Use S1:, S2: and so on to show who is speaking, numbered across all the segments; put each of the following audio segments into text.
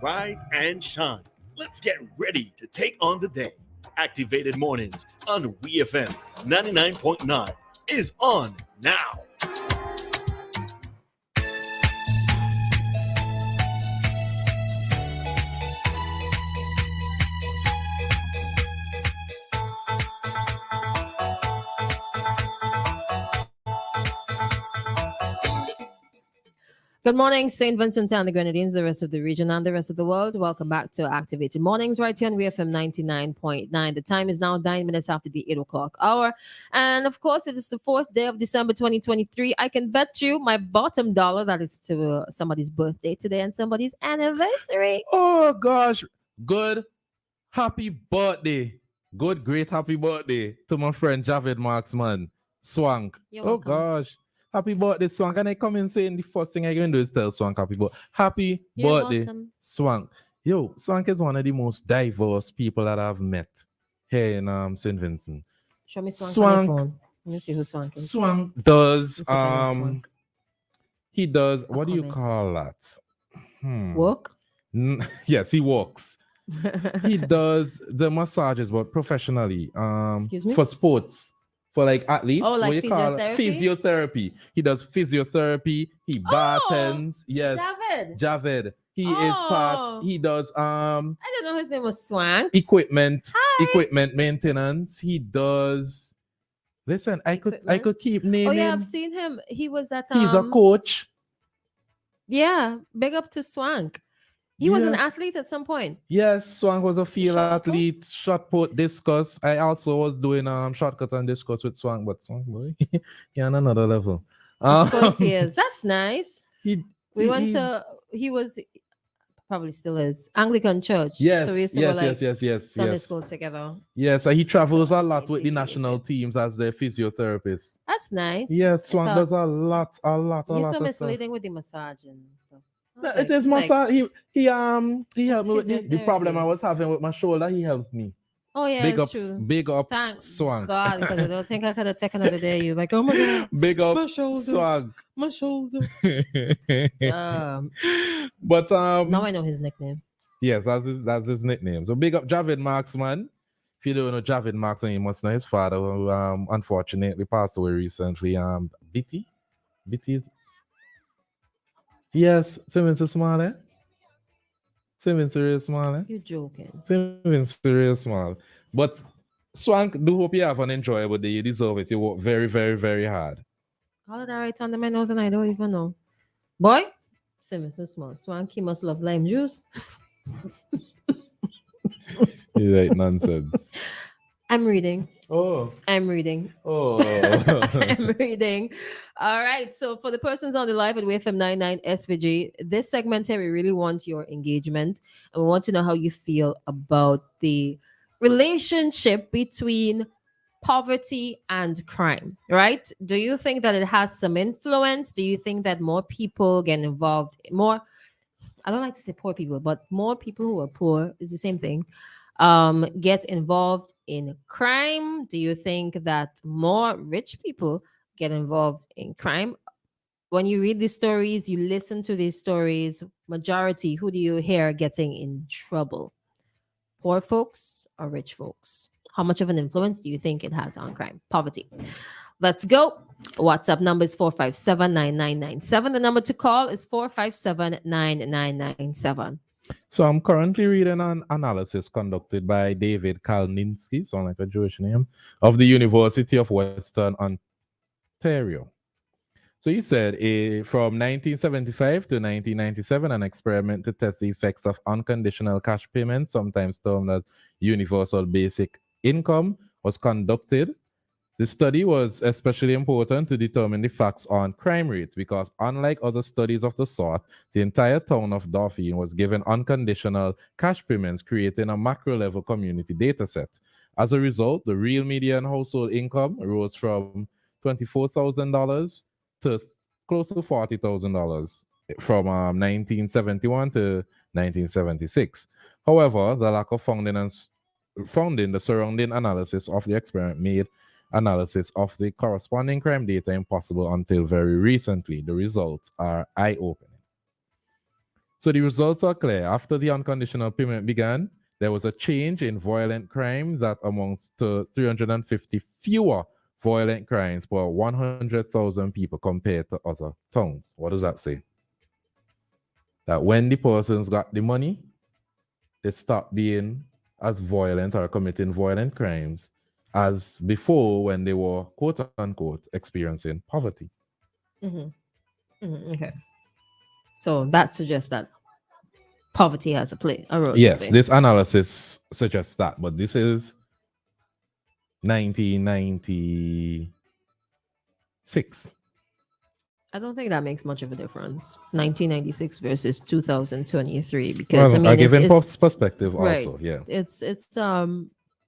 S1: rise and shine. Let's get ready to take on the day. Activated Mornings on WEFM 99.9 is on now.
S2: Good morning, St. Vincent and the Grenadines, the rest of the region and the rest of the world. Welcome back to Activated Mornings right here on WFM 99.9. The time is now 9 minutes after the 8 o'clock hour. And of course, it is the 4th day of December 2023. I can bet you my bottom dollar that it's to somebody's birthday today and somebody's anniversary.
S3: Oh, gosh. Good, happy birthday. Good, great, happy birthday to my friend Javid Marksman, Swank.
S2: You're
S3: Oh,
S2: welcome.
S3: gosh. Happy birthday, Swank. And I come in saying the first thing I can do is tell Swank happy
S2: You're
S3: birthday,
S2: welcome.
S3: Swank. Yo, Swank is one of the most diverse people that I've met here in St. Vincent.
S2: Show me Swank,
S3: Swank.
S2: on your phone. Let me see who Swank is.
S3: Swank does,
S2: Let's see if I know Swank.
S3: he does, what do you
S2: comments.
S3: call that?
S2: Work?
S3: Yes, he walks. He does the massages, but professionally.
S2: Excuse me?
S3: For sports, for like athletes.
S2: Oh, like
S3: what you call it? Physiotherapy. He does physiotherapy. He bartends. Yes, Javed. He is part. He does
S2: I didn't know his name was Swank.
S3: equipment
S2: Hi.
S3: maintenance. He does. Listen, I could keep naming.
S2: Oh yeah, I've seen him. He was at
S3: He's a coach.
S2: Yeah, big up to Swank. He was an athlete at some point.
S3: Yes, Swank was a field
S2: Shot
S3: athlete, shot put, discus. I also was doing shortcut and discus with Swank, but Swank boy, he on another level.
S2: Of course he is. That's nice.
S3: He
S2: was probably still is Anglican Church.
S3: Yes,
S2: so we used to go
S3: yes.
S2: Sunday school together.
S3: Yes, he travels a lot with the national teams as their physiotherapist.
S2: That's nice.
S3: Yes, Swank does a lot.
S2: He's so
S3: of
S2: misleading with the massaging. So.
S3: It is massage. He helped me with the problem I was having with my shoulder. He helped me.
S2: Oh yeah,
S3: big
S2: it's
S3: up,
S2: true.
S3: Big up,
S2: Thank
S3: Swank.
S2: God, because I don't think I could have taken another day. You like, oh my God,
S3: big up,
S2: my shoulder,
S3: Swank,
S2: my shoulder.
S3: But
S2: now I know his nickname.
S3: Yes, that's his nickname. So big up Javid Marksman. If you don't know Javid Marksman, you must know his father, who unfortunately passed away recently. Bitty. Yes, Simmons is small, eh? Simmons is small, eh?
S2: You're joking.
S3: Simmons is small. But Swank, do hope you have an enjoyable day. You deserve it. You work very, very, very hard.
S2: All of that right under my nose and I don't even know. Boy, Simmons is small. Swank, he must love lime juice.
S3: You like nonsense.
S2: I'm reading.
S3: Oh.
S2: I'm reading.
S3: Oh.
S2: I'm reading. All right. So for the persons on the live at WFM 99 SVG, this segment here, we really want your engagement. And we want to know how you feel about the relationship between poverty and crime, right? Do you think that it has some influence? Do you think that more people get involved? I don't like to say poor people, but more people who are poor is the same thing. Get involved in crime? Do you think that more rich people get involved in crime? When you read these stories, you listen to these stories, majority, who do you hear getting in trouble? Poor folks or rich folks? How much of an influence do you think it has on crime? Poverty. Let's go. WhatsApp number is 457-9997. The number to call is 457-9997.
S3: So I'm currently reading an analysis conducted by David Kalninsky, sound like a Jewish name, of the University of Western Ontario. So he said from 1975 to 1997, an experiment to test the effects of unconditional cash payments, sometimes termed as universal basic income, was conducted. The study was especially important to determine the facts on crime rates because, unlike other studies of the sort, the entire town of Dauphin was given unconditional cash payments, creating a macro-level community data set. As a result, the real median household income rose from $24,000 to close to $40,000 from 1971 to 1976. However, the lack of funding the surrounding analysis of the experiment made analysis of the corresponding crime data impossible until very recently. The results are eye-opening. So the results are clear. After the unconditional payment began, there was a change in violent crimes that amounts to 350 fewer violent crimes per 100,000 people compared to other towns. What does that say? That when the persons got the money, they stopped being as violent or committing violent crimes as before when they were quote unquote experiencing poverty.
S2: Okay. So that suggests that poverty has a role to
S3: Yes,
S2: play.
S3: this analysis suggests that, but this is 1996.
S2: I don't think that makes much of a difference. 1996 versus 2023, because I
S3: Well,
S2: mean
S3: a given
S2: it's
S3: perspective
S2: right.
S3: also, yeah.
S2: It's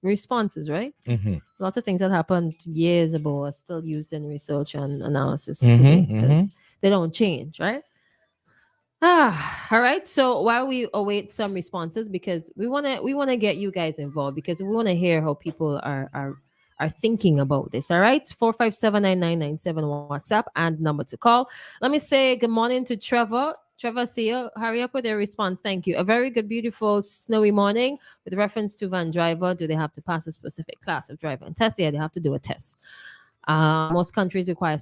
S2: responses, right?
S3: Mm-hmm.
S2: Lots of things that happened years ago are still used in research and analysis
S3: Mhm,
S2: today because they don't change, right? All right. So while we await some responses, because we wanna get you guys involved, because we wanna hear how people are thinking about this. All right. 4579997 WhatsApp and number to call. Let me say good morning to Trevor. Trevor, see you. Hurry up with your response. Thank you. A very good, beautiful, snowy morning. With reference to van driver, do they have to pass a specific class of driver and test? Yeah, they have to do a test. Most countries require.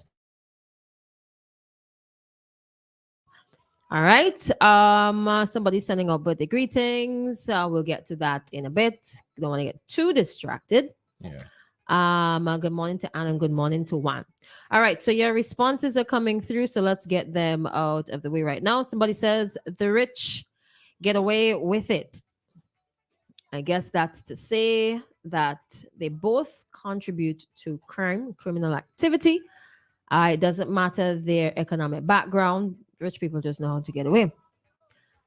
S2: All right. Somebody's sending out birthday greetings. We'll get to that in a bit. Don't want to get too distracted.
S3: Yeah.
S2: Good morning to Anne and good morning to Juan. All right. So your responses are coming through. So let's get them out of the way right now. Somebody says the rich get away with it. I guess that's to say that they both contribute to crime, criminal activity. It doesn't matter their economic background. Rich people just know how to get away.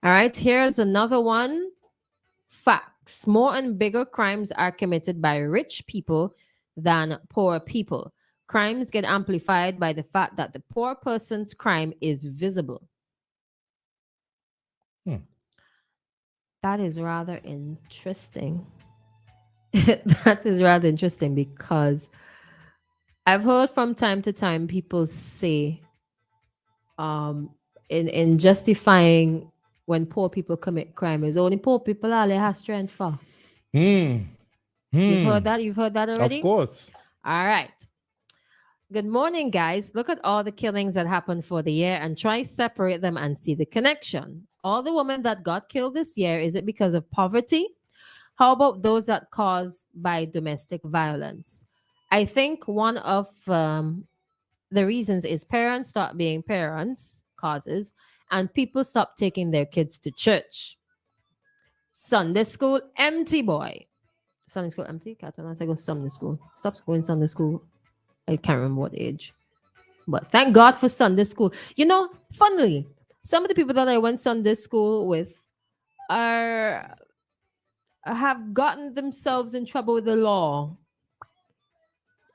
S2: All right, here's another one. Facts. More and bigger crimes are committed by rich people than poor people. Crimes get amplified by the fact that the poor person's crime is visible. That is rather interesting. That is rather interesting because I've heard from time to time people say, in justifying when poor people commit crime, is only poor people all they have strength for. You've heard that? You've heard that already?
S3: Of course.
S2: All right. Good morning, guys. Look at all the killings that happened for the year and try separate them and see the connection. All the women that got killed this year, is it because of poverty? How about those that caused by domestic violence? I think one of the reasons is parents stop being parents, causes, and people stop taking their kids to church. Sunday school empty, boy. Sunday school empty? Catherine, I go Sunday school. Stop going Sunday school. I can't remember what age. But thank God for Sunday school. You know, funnily, some of the people that I went Sunday school with have gotten themselves in trouble with the law.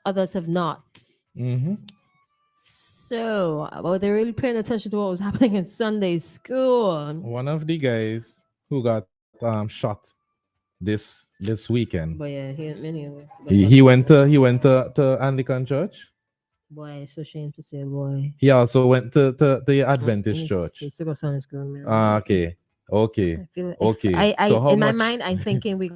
S2: Others have not. So, well, they're really paying attention to what was happening in Sunday school.
S3: One of the guys who got shot this weekend.
S2: But yeah, many of us.
S3: He went to Anglican church.
S2: Boy, it's so shame to say, boy.
S3: He also went to the Adventist church.
S2: He still got Sunday school, man.
S3: Okay.
S2: I
S3: So how
S2: in my
S3: much-
S2: mind, I'm thinking we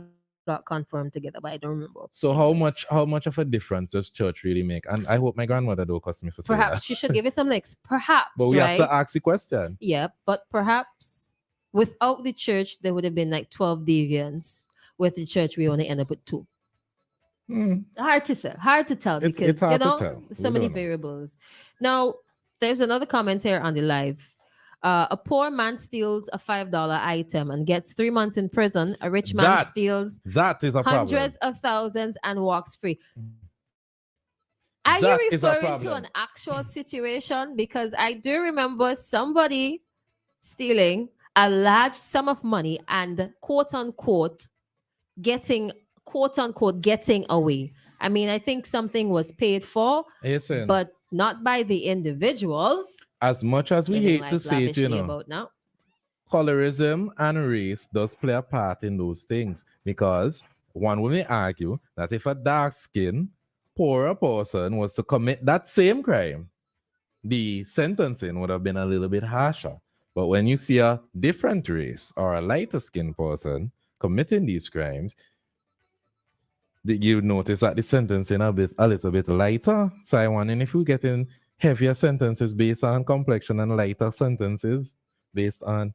S2: got confirmed together, but I don't remember.
S3: So how much of a difference does church really make? And I hope my grandmother don't cuss me for saying
S2: Perhaps
S3: that.
S2: she should give it some licks. Perhaps,
S3: But we
S2: right?
S3: have to ask the question.
S2: Yeah, but perhaps without the church, there would have been like 12 deviants. With the church, we only end up with 2. Hard to say, hard to tell because
S3: It's hard to tell.
S2: so
S3: We
S2: many
S3: don't know.
S2: variables. Now, there's another comment here on the live. A poor man steals a $5 item and gets 3 months in prison. A rich man steals
S3: That is a problem.
S2: hundreds of thousands and walks free. Are
S3: That
S2: you
S3: is a
S2: referring to
S3: problem.
S2: an actual situation? Because I do remember somebody stealing a large sum of money and quote unquote getting away. I mean, I think something was paid for,
S3: Listen,
S2: but not by the individual.
S3: as much as we
S2: Living
S3: hate to
S2: life
S3: say it, you
S2: lavishly
S3: know,
S2: about now.
S3: colorism and race does play a part in those things, because one would argue that if a dark-skinned, poorer person was to commit that same crime, the sentencing would have been a little bit harsher. But when you see a different race or a lighter skinned person committing these crimes, you notice that the sentencing a little bit lighter. So I'm wondering if we're getting heavier sentences based on complexion and lighter sentences based on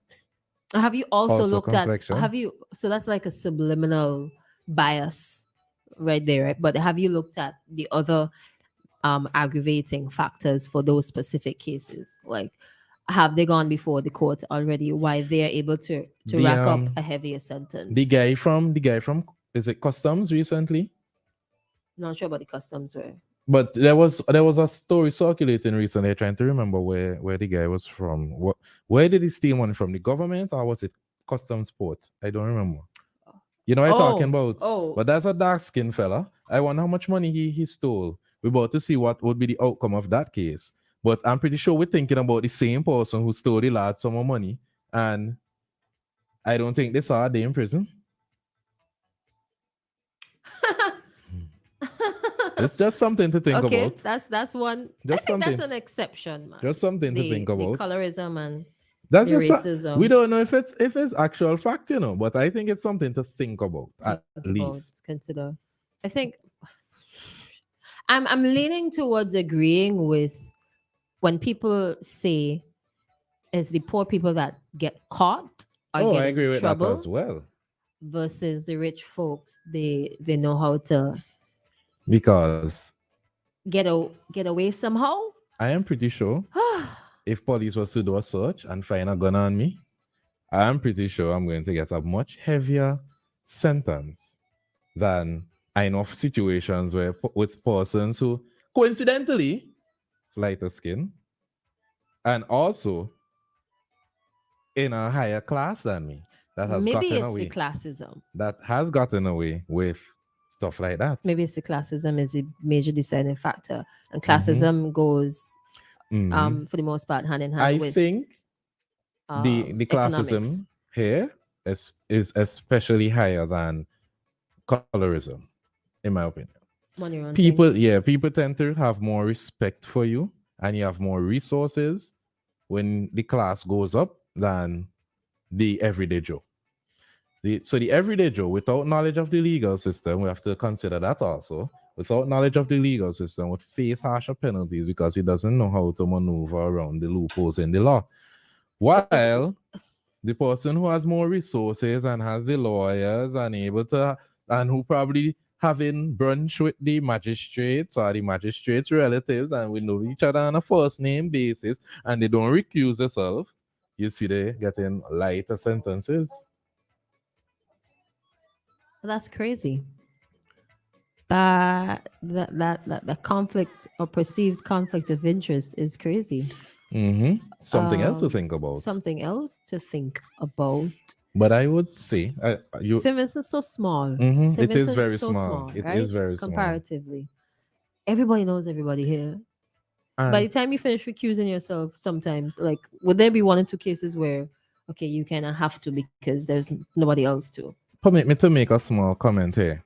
S2: Have you also looked at,
S3: complexion.
S2: so that's like a subliminal bias right there, right? But have you looked at the other aggravating factors for those specific cases? Like, have they gone before the court already? Why they're able to rack up a heavier sentence?
S3: The guy from is it Customs recently?
S2: Not sure about the customs were.
S3: But there was a story circulating recently. Trying to remember where the guy was from. Where did he steal money from? The government or was it Customs Port? I don't remember. You know what I'm talking about?
S2: Oh,
S3: But that's a dark skinned fella. I wonder how much money he stole. We're about to see what would be the outcome of that case. But I'm pretty sure we're thinking about the same person who stole the large sum of money. And I don't think they saw a day in prison. It's just something to think
S2: okay,
S3: about.
S2: that's one.
S3: Just
S2: I think
S3: something.
S2: that's an exception, man.
S3: Just something to think about.
S2: The colorism and
S3: That's
S2: the
S3: just
S2: racism.
S3: we don't know if it's actual fact, but I think it's something to think about at least.
S2: Consider. I think I'm leaning towards agreeing with when people say it's the poor people that get caught or get
S3: I agree
S2: in
S3: with
S2: trouble
S3: that as well.
S2: versus the rich folks. They know how to
S3: Because
S2: get away somehow.
S3: I am pretty sure if police was to do a search and find a gun on me, I am pretty sure I'm going to get a much heavier sentence than I know of situations where with persons who coincidentally lighter skin and also in a higher class than me that has
S2: Maybe
S3: gotten
S2: it's
S3: away.
S2: the classism.
S3: That has gotten away with stuff like that.
S2: Maybe it's the classism is a major deciding factor, and classism goes, for the most part, hand in hand with.
S3: I think the classism here is especially higher than colorism, in my opinion. People tend to have more respect for you, and you have more resources when the class goes up than the everyday Joe. So the everyday Joe, without knowledge of the legal system, we have to consider that also. Without knowledge of the legal system, would face harsher penalties because he doesn't know how to maneuver around the loopholes in the law. While the person who has more resources and has the lawyers and who probably having brunch with the magistrates or the magistrates' relatives and we know each other on a first name basis and they don't recuse themselves, you see they getting lighter sentences.
S2: That's crazy. That conflict or perceived conflict of interest is crazy.
S3: Something else to think about. But I would say
S2: St. Vincent's so small.
S3: It is very small. It is very small.
S2: Comparatively. Everybody knows everybody here. And by the time you finish recusing yourself, sometimes, like, would there be one or two cases where, okay, you kind of have to because there's nobody else to?
S3: Permit me to make a small comment here.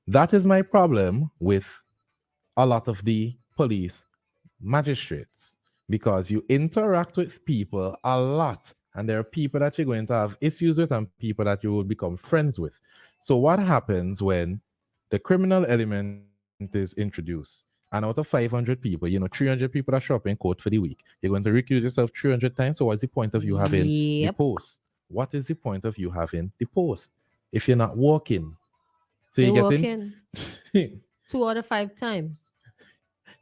S3: That is my problem with a lot of the police magistrates because you interact with people a lot and there are people that you're going to have issues with and people that you will become friends with. So what happens when the criminal element is introduced? And out of 500 people, 300 people that show up in court for the week, you're going to recuse yourself 300 times. So what's the point of you having the post? What is the point of you having the post if you're not working? So you're getting
S2: 2 out of 5 times.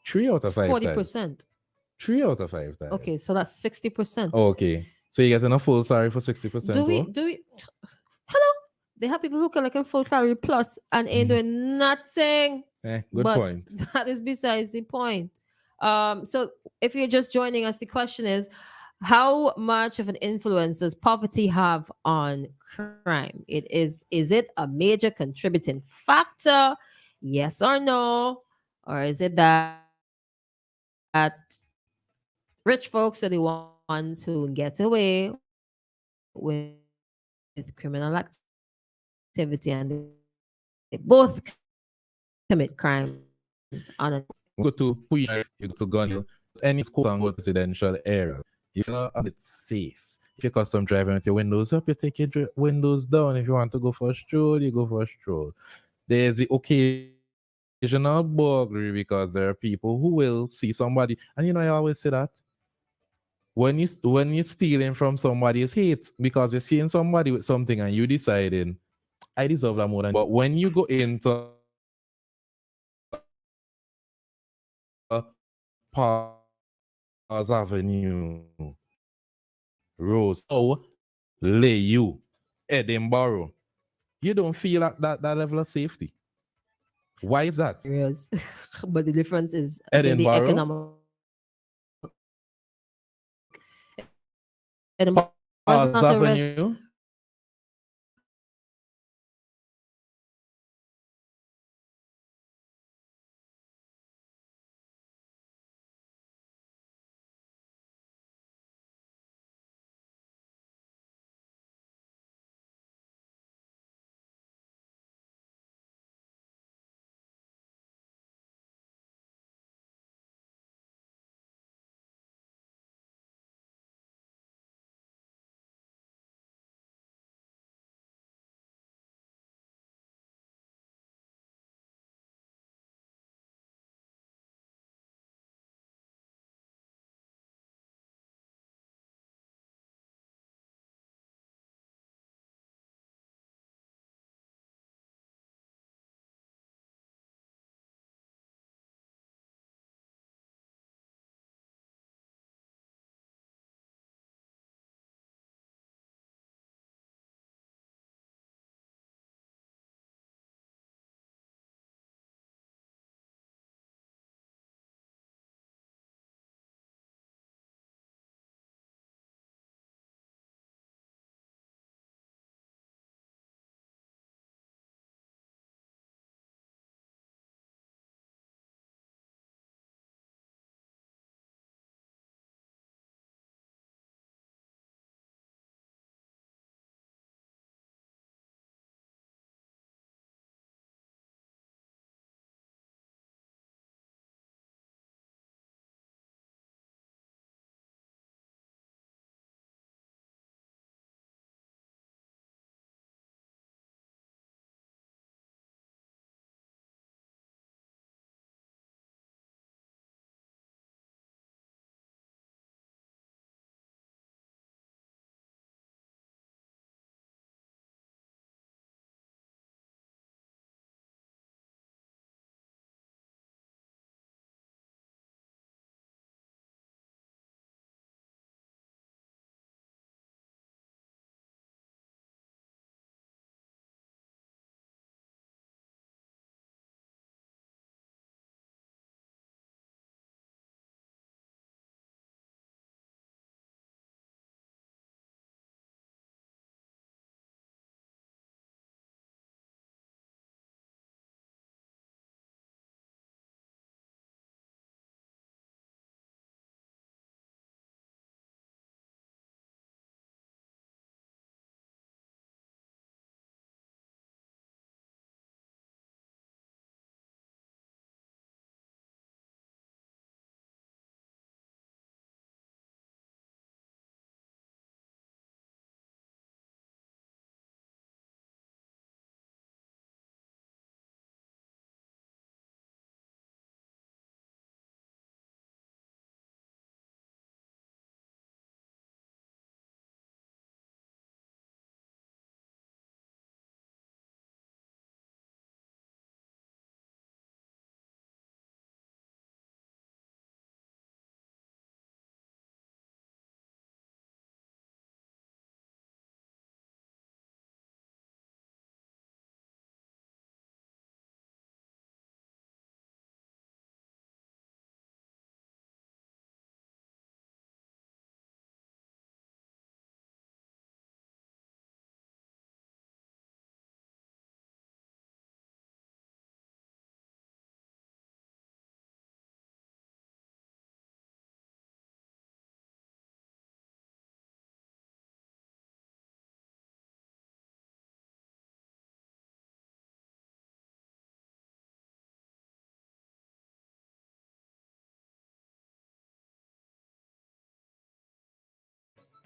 S3: 3 out of 5
S2: 40%.
S3: times. 3 out of 5 times.
S2: Okay, so that's 60%.
S3: Okay. So you're getting a full salary for 60%.
S2: Do we hello? They have people who collect a full salary plus and ain't doing nothing.
S3: Good point.
S2: That is besides the point. So if you're just joining us, the question is, how much of an influence does poverty have on crime? Is it a major contributing factor? Yes or no? Or is it that rich folks are the ones who get away with criminal activity and they both commit crimes on a
S3: go to push, you go to gun any school and go to residential area. You feel a bit safe. If you're custom driving with your windows up, you take your windows down. If you want to go for a stroll, you go for a stroll. There's the occasional burglary because there are people who will see somebody, and I always say that when you're stealing from somebody's hate because you're seeing somebody with something and you deciding I deserve that more than. But when you go into Pars Avenue, Rose, Lay you, Edinburgh, you don't feel that level of safety. Why is that?
S2: areas. But the difference is again the
S3: Edinburgh,
S2: economic. Edinburgh is
S3: Pars
S2: not a risk.
S3: Avenue,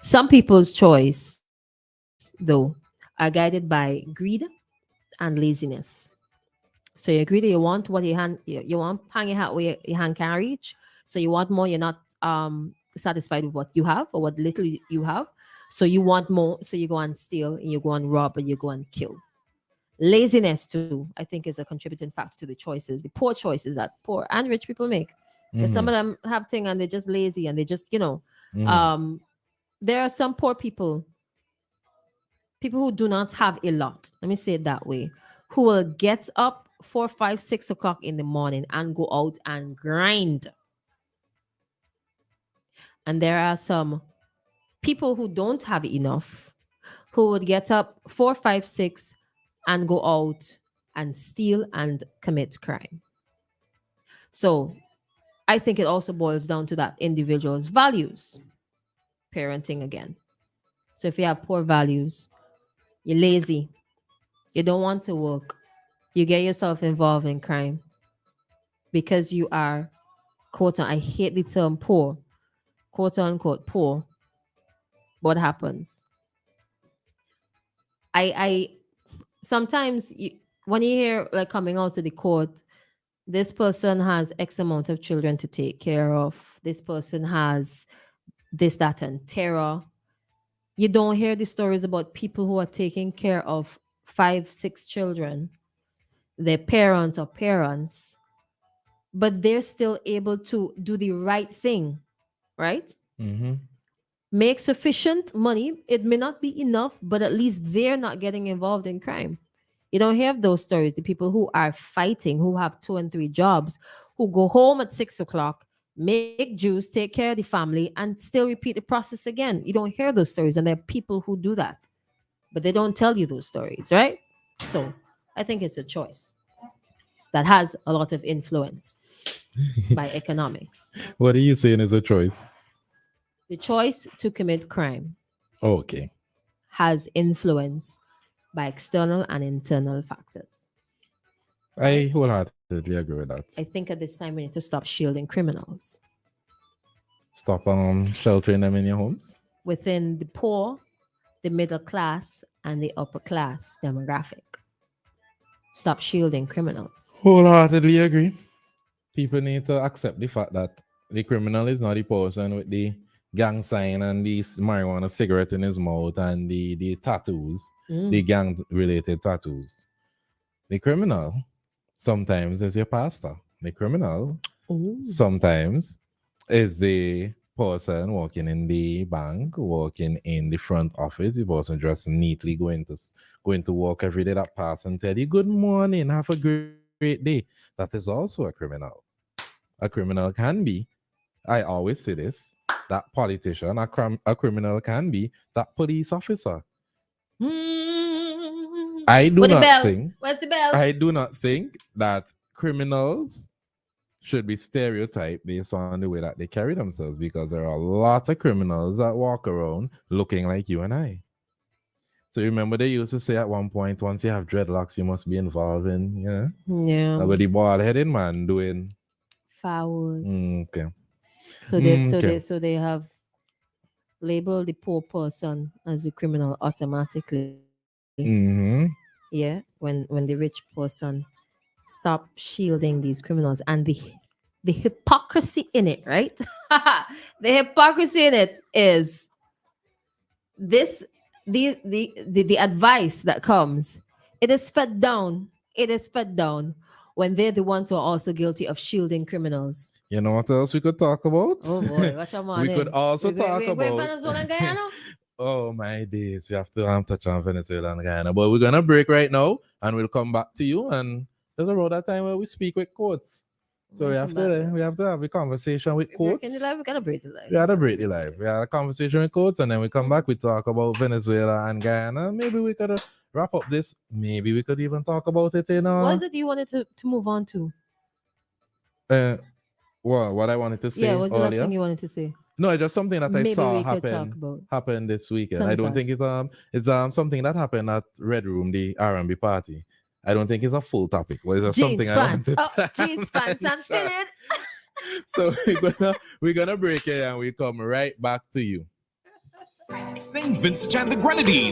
S2: Some people's choice, though, are guided by greed and laziness. So you're greedy, you want what you want hanging out where your hand can reach. So you want more, you're not satisfied with what you have or what little you have. So you want more, so you go and steal and you go and rob and you go and kill. Laziness too, I think, is a contributing factor to the choices, the poor choices that poor and rich people make. Because some of them have things and they're just lazy and they just, there are some poor people who do not have a lot, let me say it that way, who will get up 4, 5, 6 o'clock in the morning and go out and grind. And there are some people who don't have enough who would get up 4, 5, 6 and go out and steal and commit crime. So I think it also boils down to that individual's values. Parenting again. So if you have poor values, you're lazy, you don't want to work, you get yourself involved in crime because you are, quote, I hate the term poor, quote unquote poor. What happens? I sometimes when you hear like coming out to the court, this person has X amount of children to take care of. This person has this, that, and terror. You don't hear the stories about people who are taking care of 5, 6 children, their parents or parents, but they're still able to do the right thing, right? Make sufficient money. It may not be enough, but at least they're not getting involved in crime. You don't hear those stories. The people who are fighting, who have 2 and 3 jobs, who go home at 6 o'clock, make juice, take care of the family, and still repeat the process again. You don't hear those stories, and there are people who do that, but they don't tell you those stories, right? So I think it's a choice that has a lot of influence by economics.
S3: What are you saying is a choice?
S2: The choice to commit crime
S3: Okay.
S2: has influence by external and internal factors.
S3: I wholeheartedly agree with that.
S2: I think at this time we need to stop shielding criminals
S3: Stop sheltering them in your homes.
S2: within the poor, the middle class, and the upper class demographic. Stop shielding criminals.
S3: Wholeheartedly agree. People need to accept the fact that the criminal is not the person with the gang sign and the marijuana cigarette in his mouth and the tattoos, the gang related tattoos. The criminal sometimes is your pastor. The criminal sometimes is the person working in the bank, working in the front office. The person dressed neatly, going to work every day that pass and tell you good morning, have a great day. That is also a criminal. A criminal can be, I always say this, that politician. A criminal can be that police officer. I do not think.
S2: Where's the bell?
S3: I do not think that criminals should be stereotyped based on the way that they carry themselves, because there are a lot of criminals that walk around looking like you and I. So remember they used to say at one point, once you have dreadlocks, you must be involved in,
S2: Yeah.
S3: about the bald-headed man doing
S2: Fouls.
S3: okay.
S2: So they have labeled the poor person as a criminal automatically. Yeah. When the rich person stop shielding these criminals, and the hypocrisy in it, right? The hypocrisy in it is this the advice that comes, it is fed down. It is fed down when they're the ones who are also guilty of shielding criminals.
S3: You know what else we could talk about?
S2: Oh boy, watch out, man.
S3: We could also talk about
S2: Venezuela and Guyana?
S3: oh my days, we have to touch on Venezuela and Guyana. But we're gonna break right now and we'll come back to you, and there's around that time where we speak with quotes. So we have to have a conversation with quotes.
S2: We gotta break the life.
S3: We had to break the life. We had a conversation with quotes, and then we come back, we talk about Venezuela and Guyana. Maybe we could wrap up this. Maybe we could even talk about it in
S2: What is it you wanted to move on to?
S3: What I wanted to say.
S2: Yeah, what's the last thing you wanted to say?
S3: No, it's just something that
S2: Maybe
S3: I saw
S2: we could talk about.
S3: happen this weekend.
S2: Tell me
S3: I don't think it's something that happened at Red Room, the R&B party. I don't think it's a full topic. Well, it's just
S2: Jeans
S3: something
S2: pants.
S3: I wanted.
S2: Jeans pants and fitted.
S3: So we're gonna break it and we come right back to you.
S4: St. Vincent and the Grenadines.